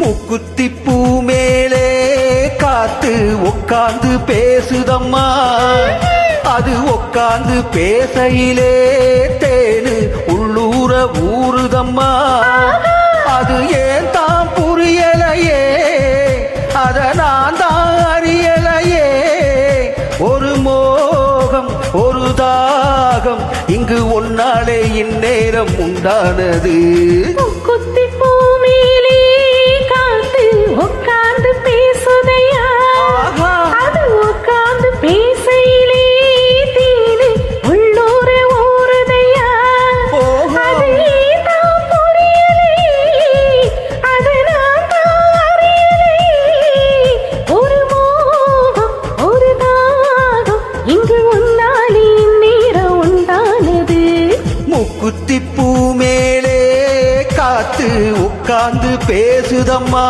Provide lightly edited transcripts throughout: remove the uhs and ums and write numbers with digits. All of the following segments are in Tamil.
மூக்குத்தி பூ மேலே காத்து உட்கார்ந்து பேசுதம்மா, அது உட்கார்ந்து பேசையிலே தேனு உள்ளூர ஊறுதம்மா. அது ஏன் தான் புரியலையே, அத நான் தான் அறியலையே. ஒரு மோகம் ஒரு தாகம் இங்கு ஒன்னாலே இந்நேரம் உண்டானது. மூக்குத்தி பூ மேலே காத்து உட்கார்ந்து பேசுதையா, அது உட்கார்ந்து பேசையிலே தேனு உள்ளூர ஊறுதையா. அது ஏன் தான் புரியலையே, அத நான் தான் அறியலையே. ஒரு மோகம் ஒரு தாகம் இங்கு உன்னாலே இந்நேரம் உண்டானது. மூக்குத்தி பூ மேலே காத்து உட்கார்ந்து பேசுதம்மா.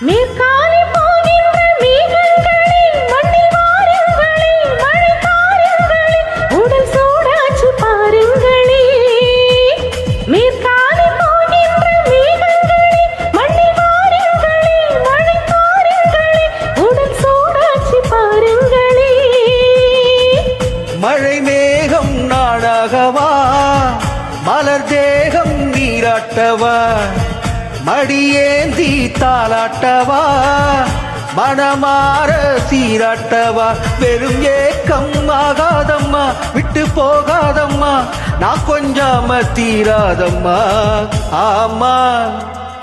மேற்காலே போகின்ற மேகங்களே, மண்ணில் வாருங்களே, மழைக்காலங்களே, உடல் சூடாச்சு பாருங்களே. மேற்காலே போகின்ற மேகங்களே, மண்ணில் வாருங்களே, மழைக்காலங்களே, உடல் சூடாச்சு பாருங்களே. மழை மேகம் நாடாகவா, மலர் தேகம் நீராட்டவா, மடியேந்தி தாளாட்டவா, மனமாற சீராட்டவா. வெறும் ஏக்கம் ஆகாதம்மா, விட்டு போகாதம்மா, நான் கொஞ்சாம தீராதம்மா. ஆமா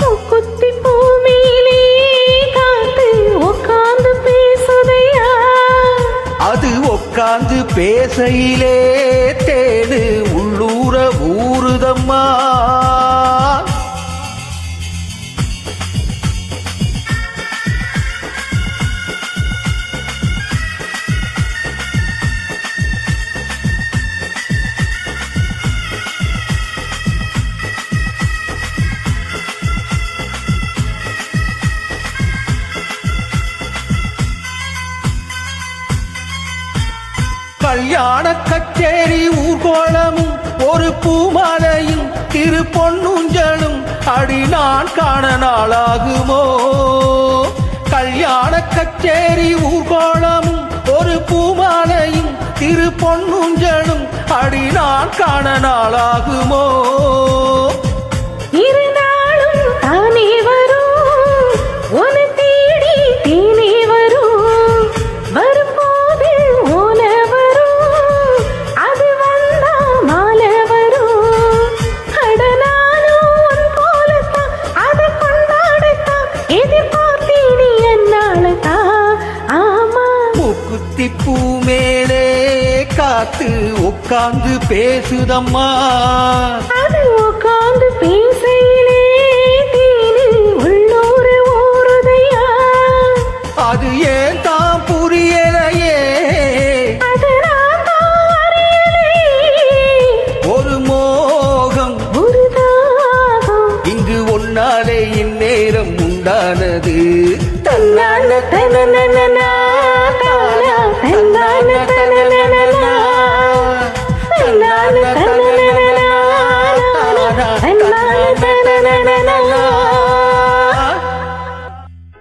மூக்குத்தி பூ மேலே காத்து உட்கார்ந்து பேசுதையா, அது உட்கார்ந்து பேசையிலே தேனு உள்ளூர ஊறுதம்மா. கல்யாண கச்சேரி ஊர்கோளமும் ஒரு பூமாலையும் திரு பொன்னூஞ்சலும் அடி நான் காண நாளாகுமோ. கல்யாண கச்சேரி ஊர்கோளமும் ஒரு பூமாலையும் திரு பொன்னூஞ்சலும் அடி நான் காண நாளாகுமோ. இருந்தாலும் தானே வரும், உன தேடி தேனே வரும். வரும்போது ஓல வரும், அது வந்தா மாலை வரும். அடனாலும் உன் போலத்தான், அதை கொண்டாடத்தான் எதிர்பார்த்தீனி என்னாலதான். ஆமா மூக்குத்தி பூ மேலே காத்து உட்கார்ந்து பேசுதம்மா, அது உட்கார்ந்து பேசையிலே தேனு உள்ளூர ஊறுதையா. அது ஏன் தான் புரியலையே, அத நான் தான் அறியலையே. ஒரு மோகம் ஒரு தாகம் இங்கு ஒன்னாலே இந்நேரம் உண்டானது. தன்னான தனனனா தானா தன்னான